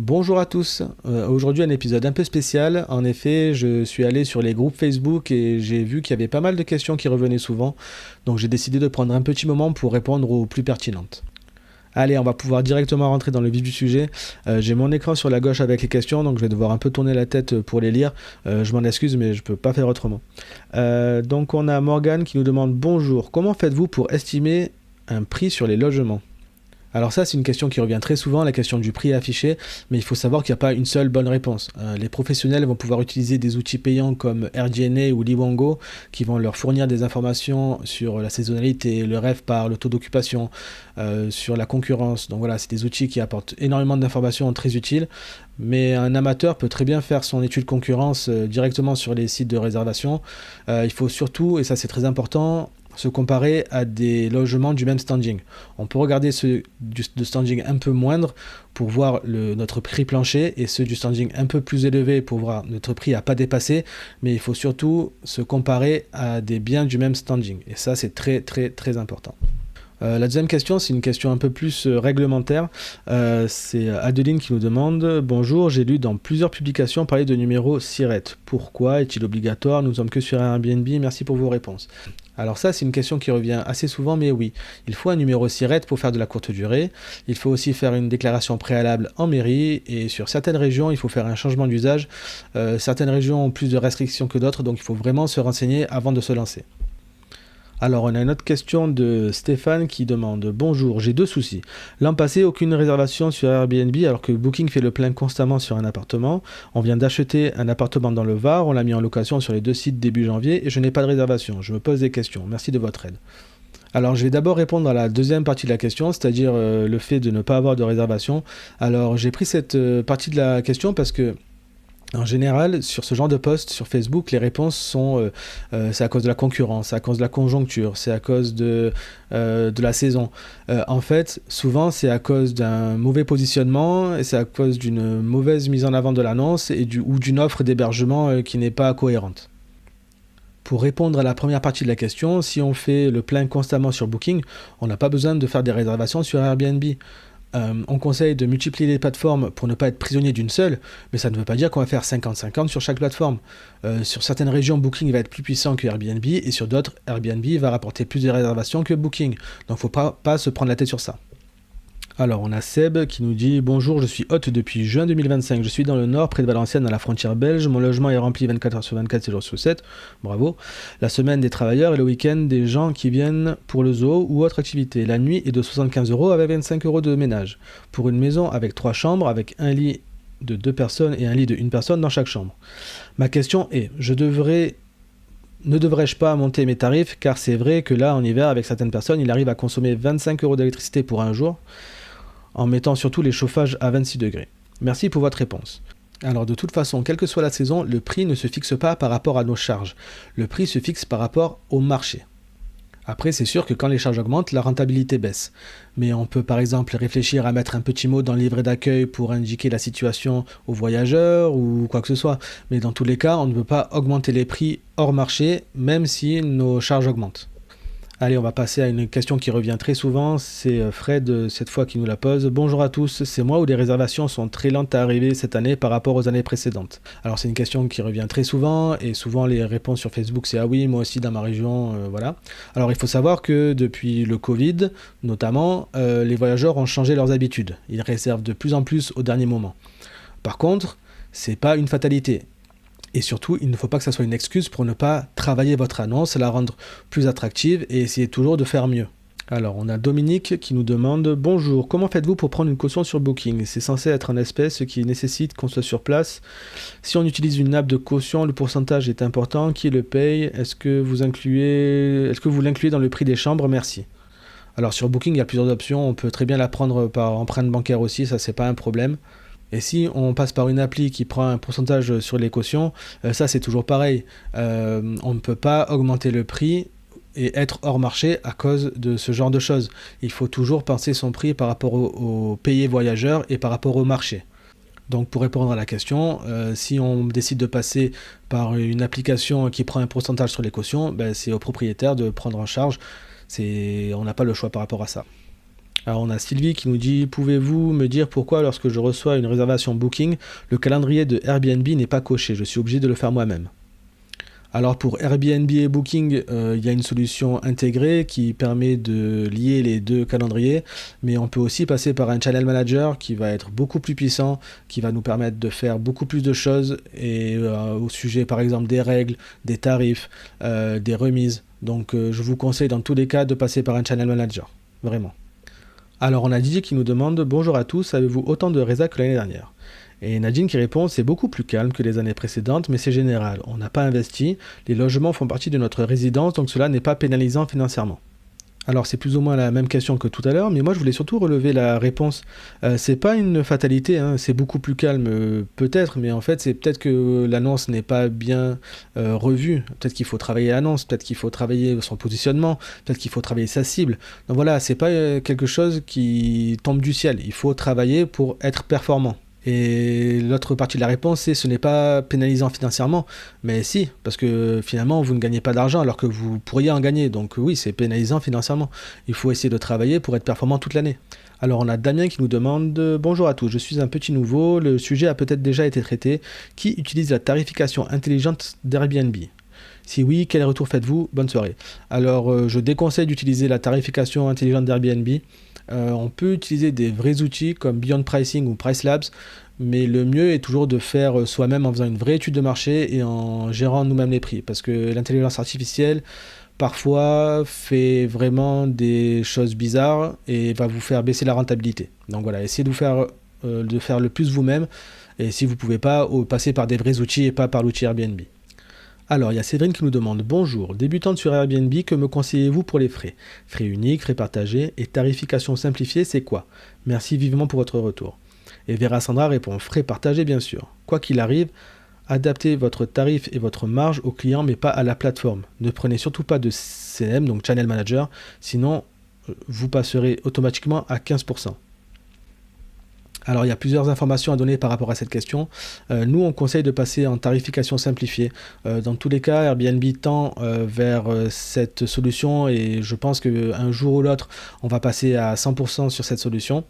Bonjour à tous. Aujourd'hui un épisode un peu spécial. En effet, je suis allé sur les groupes Facebook et j'ai vu qu'il y avait pas mal de questions qui revenaient souvent. Donc j'ai décidé de prendre un petit moment pour répondre aux plus pertinentes. Allez, on va pouvoir directement rentrer dans le vif du sujet. J'ai mon écran sur la gauche avec les questions, donc je vais devoir un peu tourner la tête pour les lire. Je m'en excuse, mais je peux pas faire autrement. Donc on a Morgane qui nous demande: bonjour, comment faites-vous pour estimer un prix sur les logements? Alors ça, c'est une question qui revient très souvent, la question du prix affiché, mais il faut savoir qu'il n'y a pas une seule bonne réponse. Les professionnels vont pouvoir utiliser des outils payants comme AirDNA ou Liwango qui vont leur fournir des informations sur la saisonnalité, le RevPAR, le taux d'occupation, sur la concurrence. Donc voilà, c'est des outils qui apportent énormément d'informations très utiles, mais un amateur peut très bien faire son étude concurrence directement sur les sites de réservation. Il faut surtout, et ça c'est très important, se comparer à des logements du même standing. On peut regarder ceux de standing un peu moindre pour voir notre prix plancher et ceux du standing un peu plus élevé pour voir notre prix à pas dépasser, mais il faut surtout se comparer à des biens du même standing. Et ça, c'est très très très important. La deuxième question, c'est une question un peu plus réglementaire. C'est Adeline qui nous demande: bonjour, j'ai lu dans plusieurs publications parler de numéro SIRET. Pourquoi est-il obligatoire? Nous ne sommes que sur Airbnb, merci pour vos réponses. Alors ça, c'est une question qui revient assez souvent, mais oui, il faut un numéro SIRET pour faire de la courte durée. Il faut aussi faire une déclaration préalable en mairie, et sur certaines régions, il faut faire un changement d'usage. Certaines régions ont plus de restrictions que d'autres, donc il faut vraiment se renseigner avant de se lancer. Alors, on a une autre question de Stéphane qui demande: bonjour, j'ai deux soucis. L'an passé, aucune réservation sur Airbnb alors que Booking fait le plein constamment sur un appartement. On vient d'acheter un appartement dans le Var, on l'a mis en location sur les deux sites début janvier et je n'ai pas de réservation. Je me pose des questions. Merci de votre aide. Alors, je vais d'abord répondre à la deuxième partie de la question, c'est-à-dire le fait de ne pas avoir de réservation. Alors, j'ai pris cette partie de la question parce que en général, sur ce genre de post sur Facebook, les réponses sont c'est à cause de la concurrence, c'est à cause de la conjoncture, c'est à cause de la saison. En fait, souvent, c'est à cause d'un mauvais positionnement et c'est à cause d'une mauvaise mise en avant de l'annonce ou d'une offre d'hébergement qui n'est pas cohérente. Pour répondre à la première partie de la question, si on fait le plein constamment sur Booking, on n'a pas besoin de faire des réservations sur Airbnb. On conseille de multiplier les plateformes pour ne pas être prisonnier d'une seule, mais ça ne veut pas dire qu'on va faire 50-50 sur chaque plateforme. Sur certaines régions, Booking va être plus puissant que Airbnb, et sur d'autres, Airbnb va rapporter plus de réservations que Booking. Donc il ne faut pas se prendre la tête sur ça. Alors, on a Seb qui nous dit: bonjour, je suis hôte depuis juin 2025. Je suis dans le nord, près de Valenciennes, à la frontière belge. Mon logement est rempli 24 heures sur 24, 7 jours sur 7. Bravo. La semaine des travailleurs et le week-end des gens qui viennent pour le zoo ou autre activité. La nuit est de 75 euros avec 25 euros de ménage. Pour une maison avec 3 chambres, avec un lit de 2 personnes et un lit de 1 personne dans chaque chambre. Ma question est: ne devrais-je pas monter mes tarifs? Car c'est vrai que là, en hiver, avec certaines personnes, il arrive à consommer 25 euros d'électricité pour un jour, en mettant surtout les chauffages à 26 degrés. Merci pour votre réponse. Alors de toute façon, quelle que soit la saison, le prix ne se fixe pas par rapport à nos charges. Le prix se fixe par rapport au marché. Après, c'est sûr que quand les charges augmentent, la rentabilité baisse. Mais on peut par exemple réfléchir à mettre un petit mot dans le livret d'accueil pour indiquer la situation aux voyageurs ou quoi que ce soit. Mais dans tous les cas, on ne peut pas augmenter les prix hors marché, même si nos charges augmentent. Allez, on va passer à une question qui revient très souvent. C'est Fred, cette fois, qui nous la pose. Bonjour à tous, c'est moi où les réservations sont très lentes à arriver cette année par rapport aux années précédentes. Alors, c'est une question qui revient très souvent, et souvent les réponses sur Facebook, c'est: ah oui, moi aussi dans ma région, voilà. Alors, il faut savoir que depuis le Covid, notamment, les voyageurs ont changé leurs habitudes. Ils réservent de plus en plus au dernier moment. Par contre, c'est pas une fatalité. Et surtout, il ne faut pas que ça soit une excuse pour ne pas travailler votre annonce, la rendre plus attractive et essayer toujours de faire mieux. Alors, on a Dominique qui nous demande: bonjour, comment faites-vous pour prendre une caution sur Booking? C'est censé être en espèces, ce qui nécessite qu'on soit sur place. Si on utilise une app de caution, le pourcentage est important. Qui le paye? Est-ce que vous l'incluez dans le prix des chambres? Merci. Alors, sur Booking, il y a plusieurs options. On peut très bien la prendre par empreinte bancaire aussi, ça c'est pas un problème. Et si on passe par une appli qui prend un pourcentage sur les cautions, ça c'est toujours pareil. On ne peut pas augmenter le prix et être hors marché à cause de ce genre de choses. Il faut toujours penser son prix par rapport aux payés voyageurs et par rapport au marché. Donc pour répondre à la question, si on décide de passer par une application qui prend un pourcentage sur les cautions, c'est au propriétaire de prendre en charge. On n'a pas le choix par rapport à ça. Alors on a Sylvie qui nous dit: pouvez-vous me dire pourquoi lorsque je reçois une réservation Booking, le calendrier de Airbnb n'est pas coché? Je suis obligé de le faire moi-même. Alors pour Airbnb et Booking, il y a une solution intégrée qui permet de lier les deux calendriers, mais on peut aussi passer par un channel manager qui va être beaucoup plus puissant, qui va nous permettre de faire beaucoup plus de choses, et au sujet par exemple des règles, des tarifs, des remises. Donc je vous conseille dans tous les cas de passer par un channel manager, vraiment. Alors on a Didier qui nous demande: bonjour à tous, avez-vous autant de résas que l'année dernière? Et Nadine qui répond: c'est beaucoup plus calme que les années précédentes, mais c'est général, on n'a pas investi, les logements font partie de notre résidence, donc cela n'est pas pénalisant financièrement. Alors c'est plus ou moins la même question que tout à l'heure, mais moi je voulais surtout relever la réponse. C'est pas une fatalité, hein, c'est beaucoup plus calme peut-être, mais en fait c'est peut-être que l'annonce n'est pas bien revue, peut-être qu'il faut travailler l'annonce, peut-être qu'il faut travailler son positionnement, peut-être qu'il faut travailler sa cible. Donc voilà, c'est pas quelque chose qui tombe du ciel, il faut travailler pour être performant. Et l'autre partie de la réponse, c'est: ce n'est pas pénalisant financièrement, mais si, parce que finalement vous ne gagnez pas d'argent alors que vous pourriez en gagner, donc oui, c'est pénalisant financièrement. Il faut essayer de travailler pour être performant toute l'année. Alors on a Damien qui nous demande: bonjour à tous, je suis un petit nouveau, le sujet a peut-être déjà été traité. Qui utilise la tarification intelligente d'Airbnb? Si oui, quel retour faites-vous? Bonne soirée. Alors je déconseille d'utiliser la tarification intelligente d'Airbnb. On peut utiliser des vrais outils comme Beyond Pricing ou Pricelabs, mais le mieux est toujours de faire soi-même en faisant une vraie étude de marché et en gérant nous-mêmes les prix, parce que l'intelligence artificielle parfois fait vraiment des choses bizarres et va vous faire baisser la rentabilité. Donc voilà, essayez de faire le plus vous-même, et si vous ne pouvez pas, passer par des vrais outils et pas par l'outil Airbnb. Alors, il y a Séverine qui nous demande: bonjour, débutante sur Airbnb, que me conseillez-vous pour les frais? Frais uniques, frais partagés et tarification simplifiée, c'est quoi? Merci vivement pour votre retour. Et Vera Sandra répond: frais partagés bien sûr. Quoi qu'il arrive, adaptez votre tarif et votre marge au client mais pas à la plateforme. Ne prenez surtout pas de CM, donc Channel Manager, sinon vous passerez automatiquement à 15%. Alors il y a plusieurs informations à donner par rapport à cette question. Nous on conseille de passer en tarification simplifiée. Dans tous les cas, Airbnb tend vers cette solution, et je pense qu'un jour ou l'autre on va passer à 100% sur cette solution.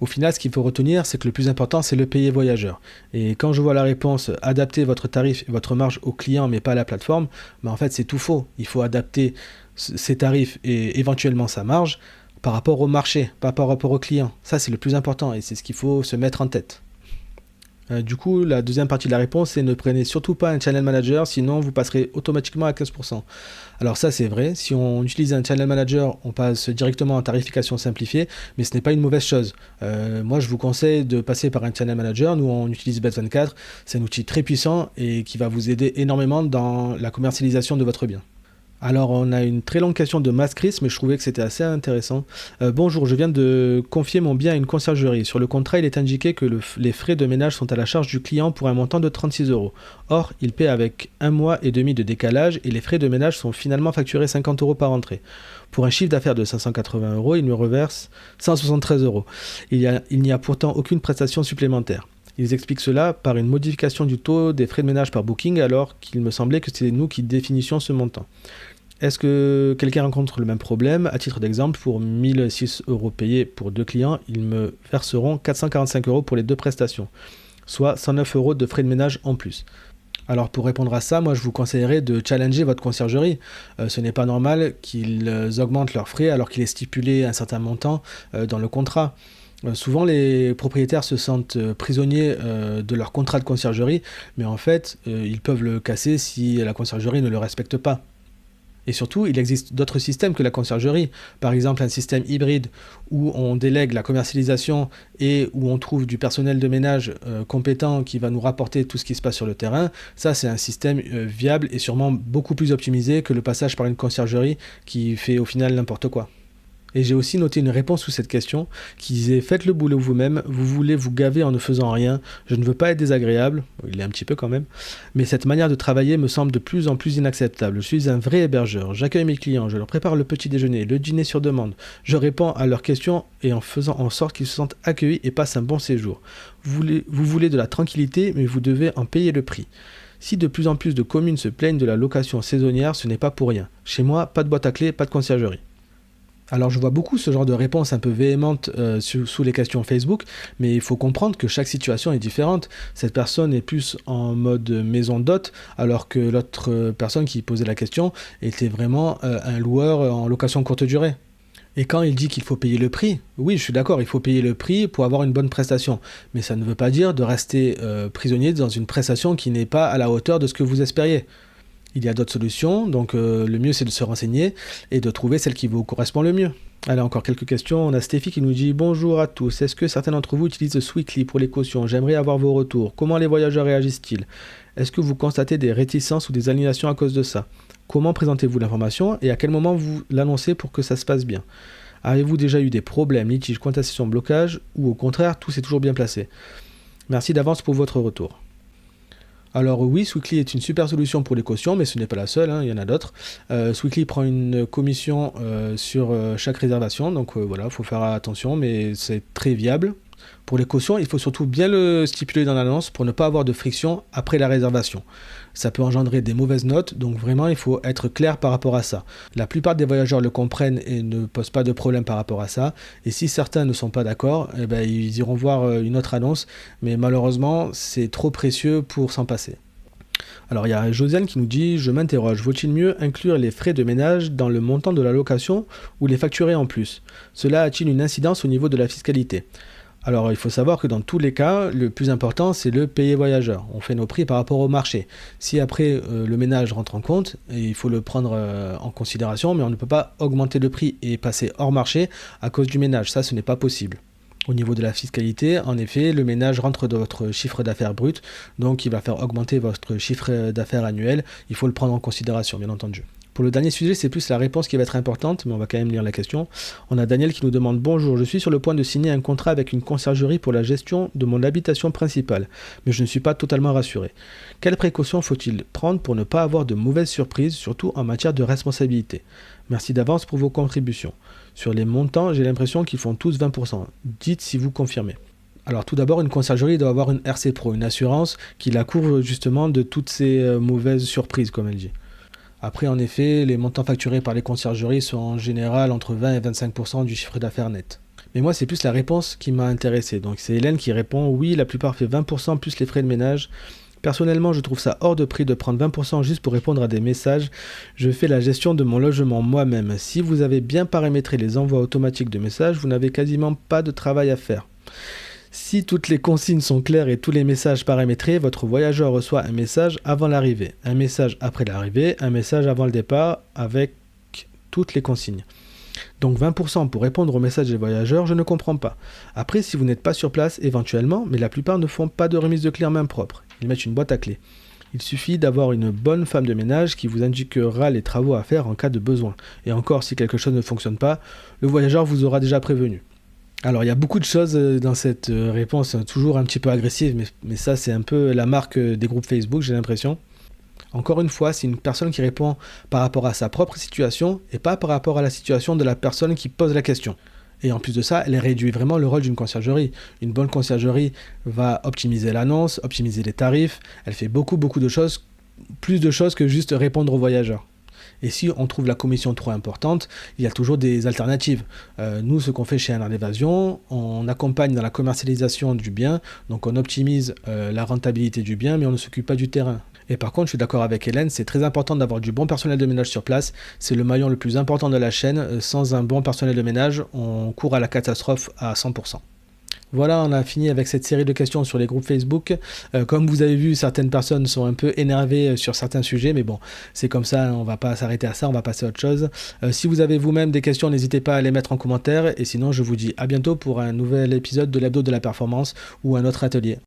Au final, ce qu'il faut retenir, c'est que le plus important, c'est le payer voyageur. Et quand je vois la réponse « adapter votre tarif et votre marge au client mais pas à la plateforme », en fait c'est tout faux. Il faut adapter ses tarifs et éventuellement sa marge par rapport au marché, pas par rapport au client. Ça, c'est le plus important et c'est ce qu'il faut se mettre en tête. Du coup, la deuxième partie de la réponse, c'est: ne prenez surtout pas un channel manager, sinon vous passerez automatiquement à 15%. Alors ça, c'est vrai. Si on utilise un channel manager, on passe directement en tarification simplifiée, mais ce n'est pas une mauvaise chose. Moi, je vous conseille de passer par un channel manager. Nous, on utilise Bet24. C'est un outil très puissant et qui va vous aider énormément dans la commercialisation de votre bien. Alors, on a une très longue question de Maskris, mais je trouvais que c'était assez intéressant. Bonjour, je viens de confier mon bien à une conciergerie. Sur le contrat, il est indiqué que les frais de ménage sont à la charge du client pour un montant de 36 €. Or, il paie avec 1 mois et demi de décalage et les frais de ménage sont finalement facturés 50 € par entrée. Pour un chiffre d'affaires de 580 €, il me reverse 173 €. Il n'y a pourtant aucune prestation supplémentaire. Ils expliquent cela par une modification du taux des frais de ménage par Booking, alors qu'il me semblait que c'est nous qui définissions ce montant. Est-ce que quelqu'un rencontre le même problème? À titre d'exemple, pour 1006 € payés pour 2 clients, ils me verseront 445 € pour les 2 prestations, soit 109 € de frais de ménage en plus. Alors pour répondre à ça, moi je vous conseillerais de challenger votre conciergerie. Ce n'est pas normal qu'ils augmentent leurs frais alors qu'il est stipulé un certain montant dans le contrat. Souvent les propriétaires se sentent prisonniers de leur contrat de conciergerie, mais en fait ils peuvent le casser si la conciergerie ne le respecte pas. Et surtout, il existe d'autres systèmes que la conciergerie. Par exemple, un système hybride où on délègue la commercialisation et où on trouve du personnel de ménage compétent qui va nous rapporter tout ce qui se passe sur le terrain. Ça, c'est un système viable et sûrement beaucoup plus optimisé que le passage par une conciergerie qui fait au final n'importe quoi. Et j'ai aussi noté une réponse sous cette question qui disait: faites le boulot vous-même, vous voulez vous gaver en ne faisant rien, je ne veux pas être désagréable, il est un petit peu quand même, mais cette manière de travailler me semble de plus en plus inacceptable. Je suis un vrai hébergeur, j'accueille mes clients, je leur prépare le petit déjeuner, le dîner sur demande, je réponds à leurs questions et en faisant en sorte qu'ils se sentent accueillis et passent un bon séjour. Vous voulez de la tranquillité, mais vous devez en payer le prix. Si de plus en plus de communes se plaignent de la location saisonnière, ce n'est pas pour rien. Chez moi, pas de boîte à clés, pas de conciergerie. Alors je vois beaucoup ce genre de réponses un peu véhémentes sous les questions Facebook, mais il faut comprendre que chaque situation est différente. Cette personne est plus en mode maison d'hôte, alors que l'autre personne qui posait la question était vraiment un loueur en location courte durée. Et quand il dit qu'il faut payer le prix, oui, je suis d'accord, il faut payer le prix pour avoir une bonne prestation. Mais ça ne veut pas dire de rester prisonnier dans une prestation qui n'est pas à la hauteur de ce que vous espériez. Il y a d'autres solutions, donc le mieux c'est de se renseigner et de trouver celle qui vous correspond le mieux. Allez, encore quelques questions. On a Stéphie qui nous dit: Bonjour à tous, est-ce que certains d'entre vous utilisent Sweekly pour les cautions? J'aimerais avoir vos retours. Comment les voyageurs réagissent-ils? Est-ce que vous constatez des réticences ou des annulations à cause de ça? Comment présentez-vous l'information et à quel moment vous l'annoncez pour que ça se passe bien? Avez-vous déjà eu des problèmes, litiges, contestations, blocages, ou au contraire, tout s'est toujours bien placé? Merci d'avance pour votre retour. Alors oui, Sweekly est une super solution pour les cautions, mais ce n'est pas la seule, il y en a d'autres. Sweekly prend une commission sur chaque réservation, donc voilà, il faut faire attention, mais c'est très viable. Pour les cautions, il faut surtout bien le stipuler dans l'annonce pour ne pas avoir de friction après la réservation. Ça peut engendrer des mauvaises notes, donc vraiment il faut être clair par rapport à ça. La plupart des voyageurs le comprennent et ne posent pas de problème par rapport à ça. Et si certains ne sont pas d'accord, eh ben, ils iront voir une autre annonce, mais malheureusement c'est trop précieux pour s'en passer. Alors il y a Josiane qui nous dit: je m'interroge, vaut-il mieux inclure les frais de ménage dans le montant de la location ou les facturer en plus? Cela a-t-il une incidence au niveau de la fiscalité? Alors il faut savoir que dans tous les cas, le plus important c'est le payer voyageur. On fait nos prix par rapport au marché. Si après le ménage rentre en compte, il faut le prendre en considération, mais on ne peut pas augmenter le prix et passer hors marché à cause du ménage. Ça, ce n'est pas possible. Au niveau de la fiscalité, en effet, le ménage rentre dans votre chiffre d'affaires brut, donc il va faire augmenter votre chiffre d'affaires annuel. Il faut le prendre en considération, bien entendu. Pour le dernier sujet, c'est plus la réponse qui va être importante, mais on va quand même lire la question. On a Daniel qui nous demande: Bonjour, je suis sur le point de signer un contrat avec une conciergerie pour la gestion de mon habitation principale, mais je ne suis pas totalement rassuré. Quelles précautions faut-il prendre pour ne pas avoir de mauvaises surprises, surtout en matière de responsabilité? Merci d'avance pour vos contributions. Sur les montants, j'ai l'impression qu'ils font tous 20%. Dites si vous confirmez. Alors tout d'abord, une conciergerie doit avoir une RC Pro, une assurance qui la couvre justement de toutes ces mauvaises surprises, comme elle dit. Après, en effet, les montants facturés par les conciergeries sont en général entre 20 et 25% du chiffre d'affaires net. Mais moi, c'est plus la réponse qui m'a intéressé. Donc c'est Hélène qui répond: oui, la plupart fait 20% plus les frais de ménage. Personnellement, je trouve ça hors de prix de prendre 20% juste pour répondre à des messages. Je fais la gestion de mon logement moi-même. Si vous avez bien paramétré les envois automatiques de messages, vous n'avez quasiment pas de travail à faire. Si toutes les consignes sont claires et tous les messages paramétrés, votre voyageur reçoit un message avant l'arrivée, un message après l'arrivée, un message avant le départ avec toutes les consignes. Donc 20% pour répondre aux messages des voyageurs, je ne comprends pas. Après, si vous n'êtes pas sur place, éventuellement, mais la plupart ne font pas de remise de clé en main propre. Ils mettent une boîte à clés. Il suffit d'avoir une bonne femme de ménage qui vous indiquera les travaux à faire en cas de besoin. Et encore, si quelque chose ne fonctionne pas, le voyageur vous aura déjà prévenu. Alors il y a beaucoup de choses dans cette réponse, toujours un petit peu agressive, mais ça c'est un peu la marque des groupes Facebook, j'ai l'impression. Encore une fois, c'est une personne qui répond par rapport à sa propre situation et pas par rapport à la situation de la personne qui pose la question. Et en plus de ça, elle réduit vraiment le rôle d'une conciergerie. Une bonne conciergerie va optimiser l'annonce, optimiser les tarifs, elle fait beaucoup de choses, plus de choses que juste répondre aux voyageurs. Et si on trouve la commission trop importante, il y a toujours des alternatives. Nous, ce qu'on fait chez Un d'Évasion, on accompagne dans la commercialisation du bien, donc on optimise la rentabilité du bien, mais on ne s'occupe pas du terrain. Et par contre, je suis d'accord avec Hélène, c'est très important d'avoir du bon personnel de ménage sur place. C'est le maillon le plus important de la chaîne. Sans un bon personnel de ménage, on court à la catastrophe à 100%. Voilà, on a fini avec cette série de questions sur les groupes Facebook. Comme vous avez vu, certaines personnes sont un peu énervées sur certains sujets, mais bon, c'est comme ça, on va pas s'arrêter à ça, on va passer à autre chose. Si vous avez vous-même des questions, n'hésitez pas à les mettre en commentaire, et sinon je vous dis à bientôt pour un nouvel épisode de l'Hebdo de la Performance ou un autre atelier.